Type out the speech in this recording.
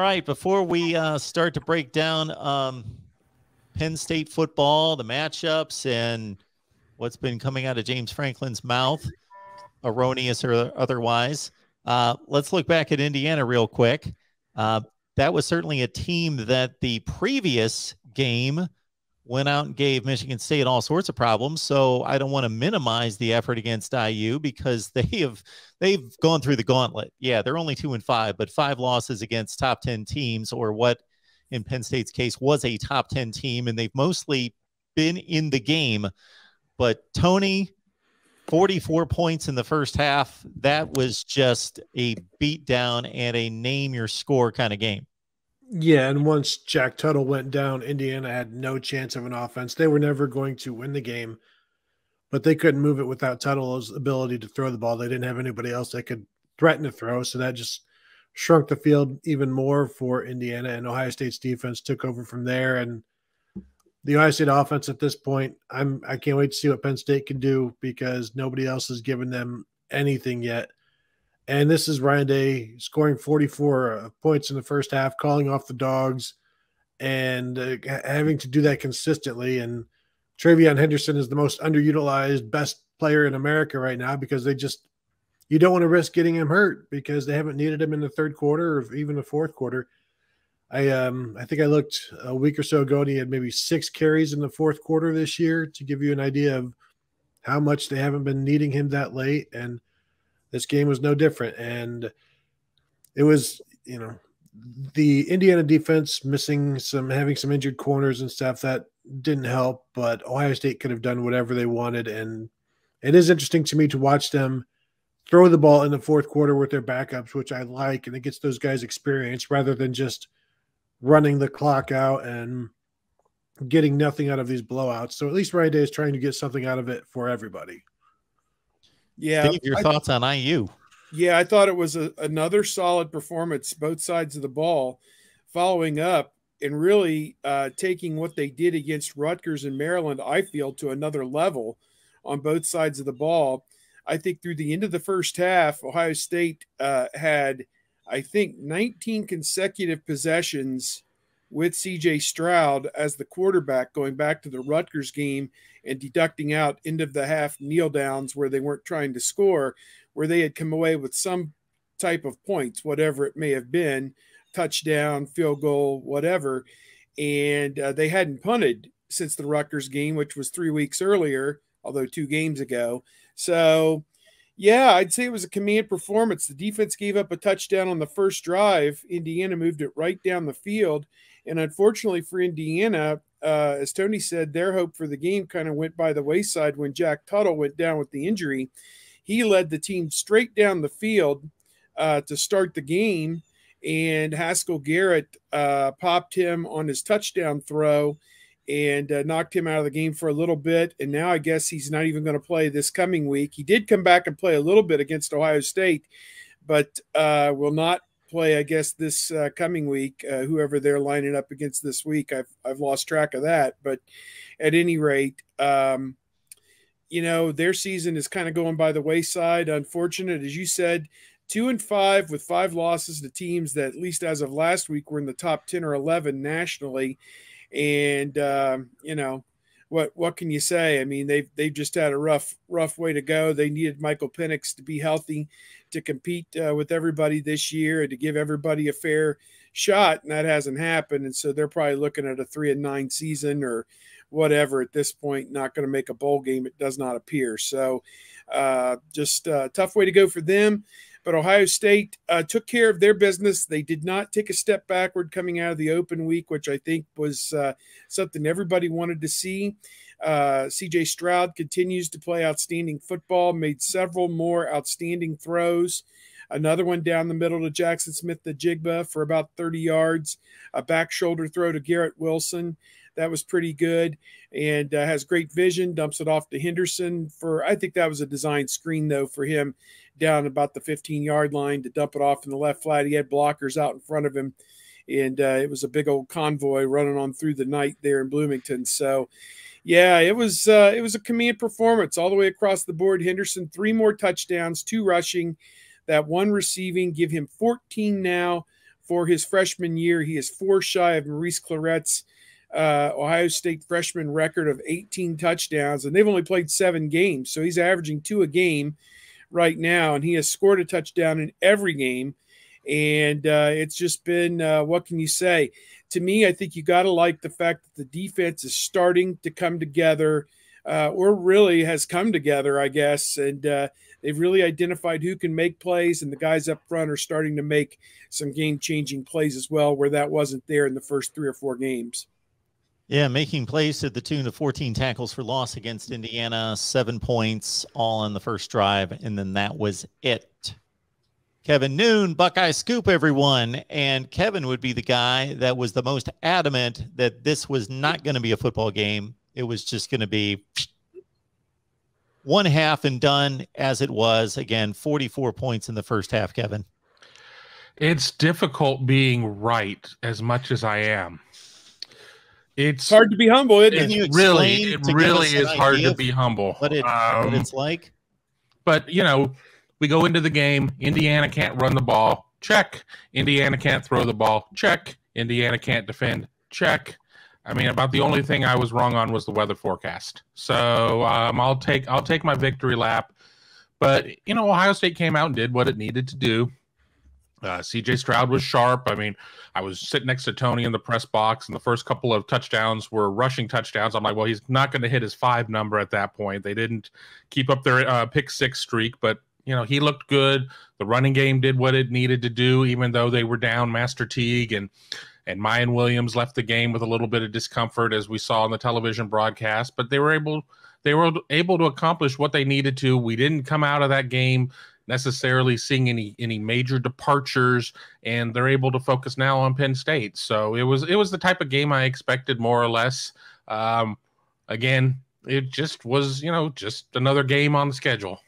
right, before we start to break down Penn State football, the matchups, and what's been coming out of James Franklin's mouth, erroneous or otherwise, let's look back at Indiana real quick. That was certainly a team that the previous game went out and gave Michigan State all sorts of problems. So I don't want to minimize the effort against IU because they've gone through the gauntlet. Yeah, they're only 2-5, but 5 losses against top 10 teams, or what in Penn State's case was a top 10 team, and they've mostly been in the game. But Tony, 44 points in the first half, that was just a beatdown and a name your score kind of game. Yeah, and once Jack Tuttle went down, Indiana had no chance of an offense. They were never going to win the game, but they couldn't move it without Tuttle's ability to throw the ball. They didn't have anybody else that could threaten to throw, so that just shrunk the field even more for Indiana, and Ohio State's defense took over from there. And the Ohio State offense at this point, I can't wait to see what Penn State can do because nobody else has given them anything yet. And this is Ryan Day scoring 44 points in the first half, calling off the dogs, and having to do that consistently. And Travion Henderson is the most underutilized, best player in America right now because you don't want to risk getting him hurt because they haven't needed him in the third quarter or even the fourth quarter. I think I looked a week or so ago and he had maybe 6 carries in the fourth quarter this year to give you an idea of how much they haven't been needing him that late. And this game was no different. And it was, the Indiana defense having some injured corners and stuff that didn't help, but Ohio State could have done whatever they wanted. And it is interesting to me to watch them throw the ball in the fourth quarter with their backups, which I like, and it gets those guys experience rather than just running the clock out and getting nothing out of these blowouts. So at least Ryan Day is trying to get something out of it for everybody. Yeah. Steve, your thoughts on IU? Yeah, I thought it was another solid performance, both sides of the ball, following up and really taking what they did against Rutgers and Maryland, I feel, to another level on both sides of the ball. I think through the end of the first half, Ohio State had, I think, 19 consecutive possessions with C.J. Stroud as the quarterback, going back to the Rutgers game and deducting out end of the half kneel downs where they weren't trying to score, where they had come away with some type of points, whatever it may have been, touchdown, field goal, whatever. And they hadn't punted since the Rutgers game, which was 3 weeks earlier, although 2 games ago. So, yeah, I'd say it was a command performance. The defense gave up a touchdown on the first drive. Indiana moved it right down the field. And unfortunately for Indiana, as Tony said, their hope for the game kind of went by the wayside when Jack Tuttle went down with the injury. He led the team straight down the field to start the game, and Haskell Garrett popped him on his touchdown throw and knocked him out of the game for a little bit. And now I guess he's not even going to play this coming week. He did come back and play a little bit against Ohio State, but will not play, I guess, this coming week, whoever they're lining up against this week. I've lost track of that. But at any rate, their season is kind of going by the wayside. Unfortunate, as you said, 2-5 with 5 losses to teams that, at least as of last week, were in the top 10 or 11 nationally. And, what can you say? I mean, they've just had a rough way to go. They needed Michael Penix to be healthy to compete with everybody this year and to give everybody a fair shot, and that hasn't happened. And so they're probably looking at a 3-9 season or whatever at this point, not going to make a bowl game, it does not appear. So just a tough way to go for them. But Ohio State took care of their business. They did not take a step backward coming out of the open week, which I think was something everybody wanted to see. C.J. Stroud continues to play outstanding football, made several more outstanding throws. Another one down the middle to Jackson Smith-Njigba for about 30 yards. A back shoulder throw to Garrett Wilson. That was pretty good, and has great vision, dumps it off to Henderson for, I think that was a design screen, though, for him down about the 15-yard line to dump it off in the left flat. He had blockers out in front of him, and it was a big old convoy running on through the night there in Bloomington. So, yeah, it was a command performance all the way across the board. Henderson, 3 more touchdowns, 2 rushing, that 1 receiving, give him 14 now for his freshman year. He is 4 shy of Maurice Claret's Ohio State freshman record of 18 touchdowns, and they've only played 7 games. So he's averaging 2 a game right now, and he has scored a touchdown in every game. And it's just been, what can you say? To me, I think you got to like the fact that the defense is starting to come together, or really has come together, I guess. And they've really identified who can make plays, and the guys up front are starting to make some game-changing plays as well, where that wasn't there in the first 3 or 4 games. Yeah, making plays to the tune of 14 tackles for loss against Indiana, 7 points, all on the first drive, and then that was it. Kevin Noon, Buckeye Scoop, everyone. And Kevin would be the guy that was the most adamant that this was not going to be a football game. It was just going to be one half and done, as it was. Again, 44 points in the first half, Kevin. It's difficult being right as much as I am. It's hard to be humble, isn't it? It really is hard to be humble. What it's like? But, you know, we go into the game. Indiana can't run the ball. Check. Indiana can't throw the ball. Check. Indiana can't defend. Check. I mean, about the only thing I was wrong on was the weather forecast. So I'll take my victory lap. But, you know, Ohio State came out and did what it needed to do. C.J. Stroud was sharp. I mean, I was sitting next to Tony in the press box, and the first couple of touchdowns were rushing touchdowns. I'm like, well, he's not going to hit his 5 number at that point. They didn't keep up their pick 6 streak, but, you know, he looked good. The running game did what it needed to do, even though they were down Master Teague, and Mayan Williams left the game with a little bit of discomfort, as we saw on the television broadcast, but they were able to accomplish what they needed to. We didn't come out of that game necessarily seeing any major departures, and they're able to focus now on Penn State. So it was the type of game I expected, more or less. Again, it just was, you know, just another game on the schedule.